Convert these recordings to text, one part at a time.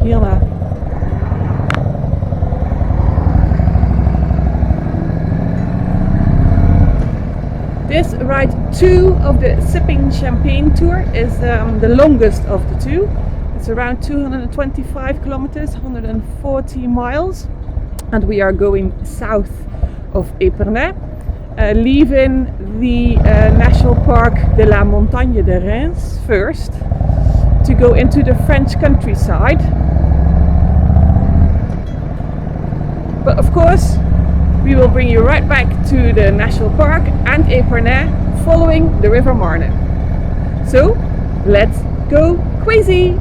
hierna. This ride 2 of the Sipping Champagne tour is the longest of the two. It's around 225 kilometers, 140 miles, and we are going south of Épernay, leaving the National Park de la Montagne de Reims first to go into the French countryside. But of course, we will bring you right back to the National Park and Épernay following the River Marne. So, let's go crazy!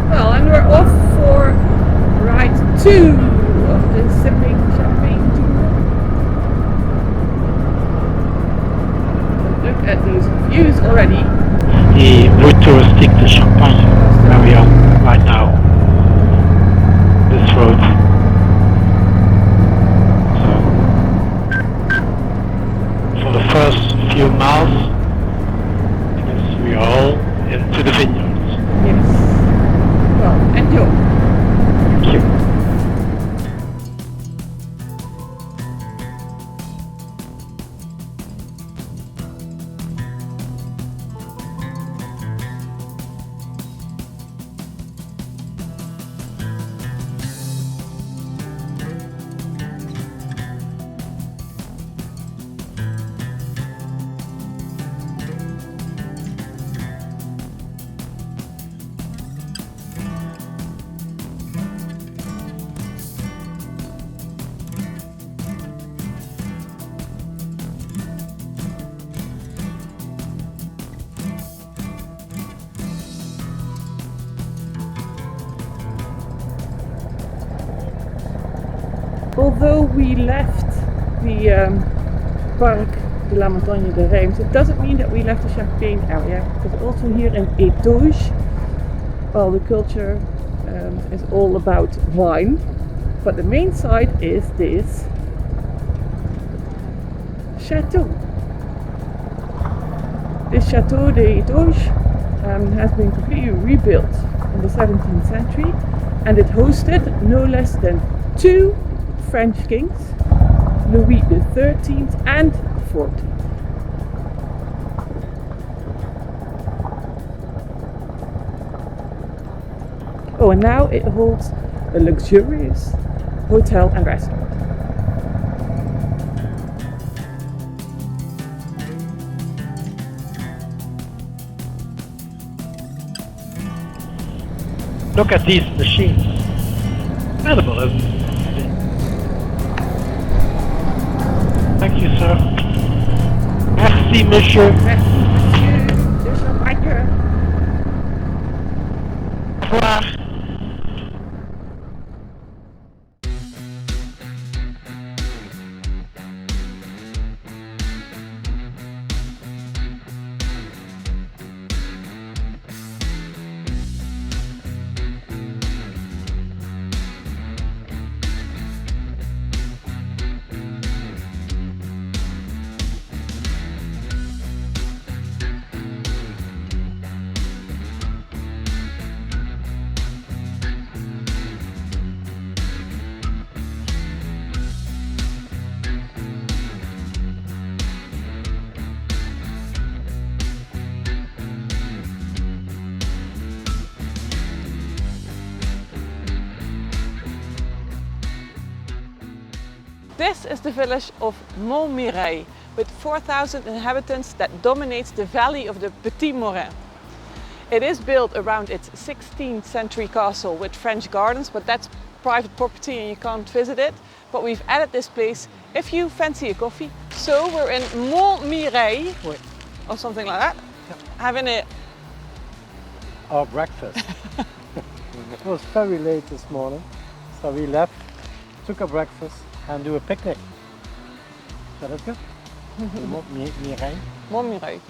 Well, and we're off for ride 2 of the Sipping Champagne tour. Look at those views already. The route touristique de Champagne, where we are right now. This road. So, for the first few miles, I guess we are all into the vineyards. Yes. Well, enjoy. Thank you. Although we left the Parc de la Montagne de Reims, it doesn't mean that we left the Champagne area, because also here in Étauges, well, the culture is all about wine, but the main site is this chateau. This Chateau d'Étauges has been completely rebuilt in the 17th century, and it hosted no less than 2 French kings, Louis XIII and XIV. Oh, and now it holds a luxurious hotel and restaurant. Look at these machines. Cannibalism. Thank you, sir. Merci, monsieur. Merci, monsieur. De champagne. Au revoir. This is the village of Montmirail, with 4,000 inhabitants that dominates the valley of the Petit Morin. It is built around its 16th century castle with French gardens, but that's private property and you can't visit it. But we've added this place if you fancy a coffee. So we're in Montmirail, or something like that, having our breakfast. It was very late this morning, so we left, took a breakfast and do a picnic. So that's good. Montmirail. Montmirail.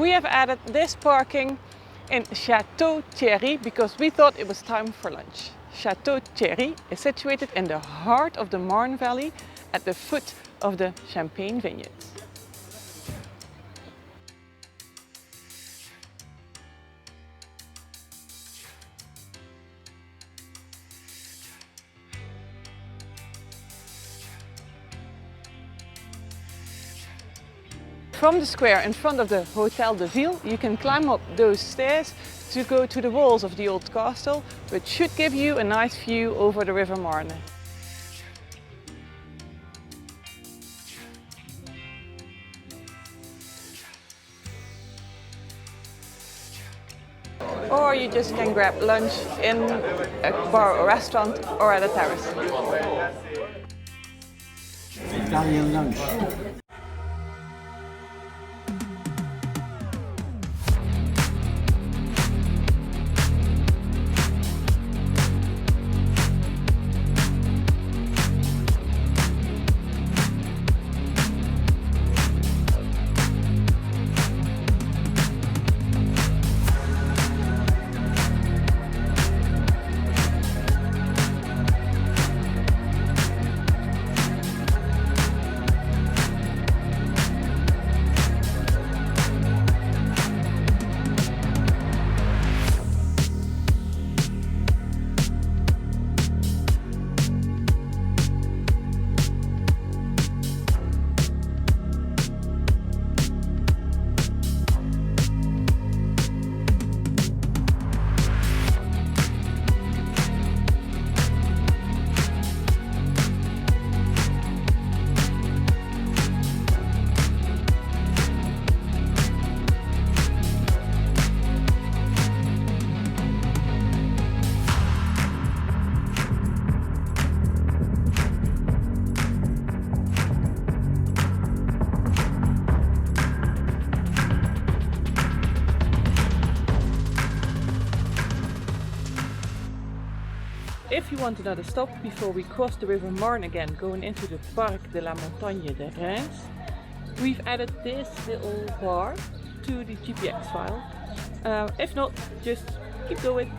We have added this parking in Château Thierry because we thought it was time for lunch. Château Thierry is situated in the heart of the Marne Valley at the foot of the Champagne vineyards. From the square in front of the Hôtel de Ville, you can climb up those stairs to go to the walls of the old castle, which should give you a nice view over the River Marne. Or you just can grab lunch in a bar or restaurant or at a terrace. Italian lunch. If you want another stop before we cross the River Marne again, going into the Parc de la Montagne de Reims, we've added this little bar to the GPX file. If not, just keep going.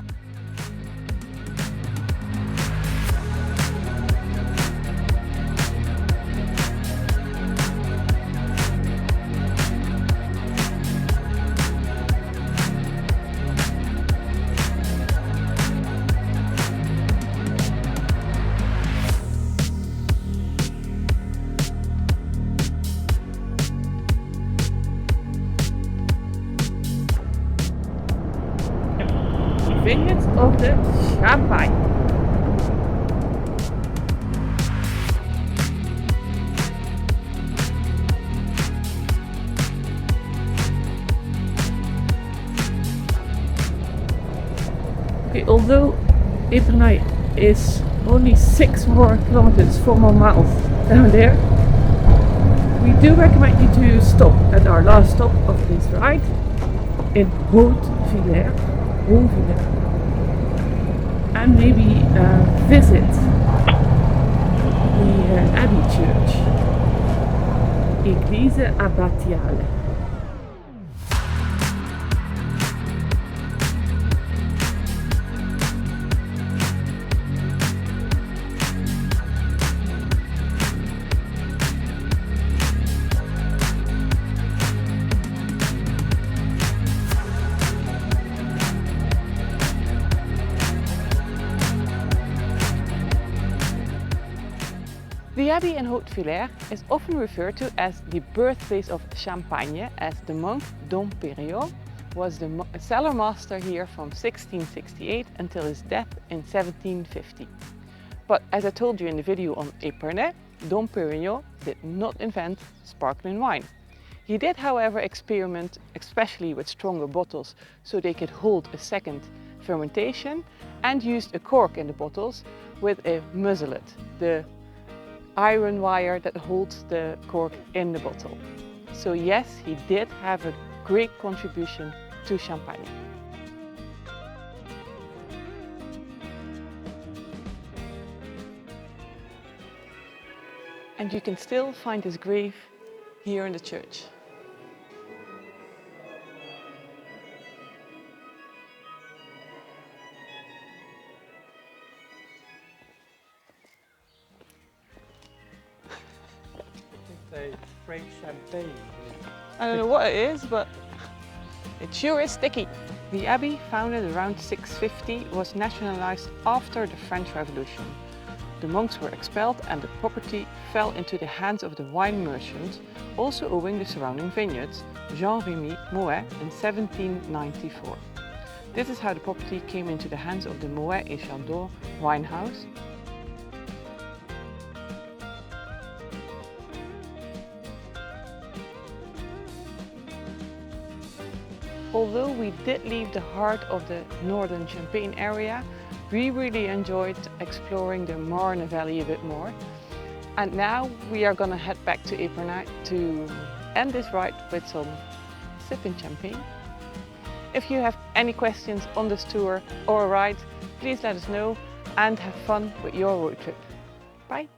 Vineyards of the Champagne. Okay, although Epernay is only 6 more kilometers, 4 more miles down there, we do recommend you to stop at our last stop of this ride in Haute-Villers. And maybe visit the Abbey Church, Église Abbatiale. The abbey in Haute-Villers is often referred to as the birthplace of Champagne, as the monk Dom Perriot was the cellar master here from 1668 until his death in 1750. But as I told you in the video on Epernay, Dom Perriot did not invent sparkling wine. He did, however, experiment especially with stronger bottles so they could hold a second fermentation, and used a cork in the bottles with a muselet, the iron wire that holds the cork in the bottle. So yes, he did have a great contribution to Champagne. And you can still find his grave here in the church. Sipping champagne. I don't know what it is, but it sure is sticky. The abbey, founded around 650, was nationalized after the French Revolution. The monks were expelled and the property fell into the hands of the wine merchant, also owning the surrounding vineyards, Jean-Rémy Moet, in 1794. This is how the property came into the hands of the Moet et Chandon wine house. Although we did leave the heart of the northern Champagne area, we really enjoyed exploring the Marne Valley a bit more. And now we are gonna head back to Epernay to end this ride with some sipping champagne. If you have any questions on this tour or a ride, please let us know and have fun with your road trip. Bye!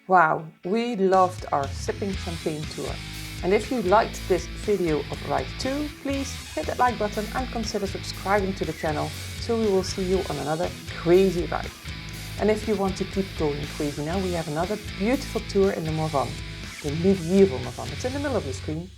Wow, we loved our sipping champagne tour. And if you liked this video of Ride 2, please hit that like button and consider subscribing to the channel so we will see you on another crazy ride. And if you want to keep going crazy now, we have another beautiful tour in the Morvan, the medieval Morvan. It's in the middle of the screen.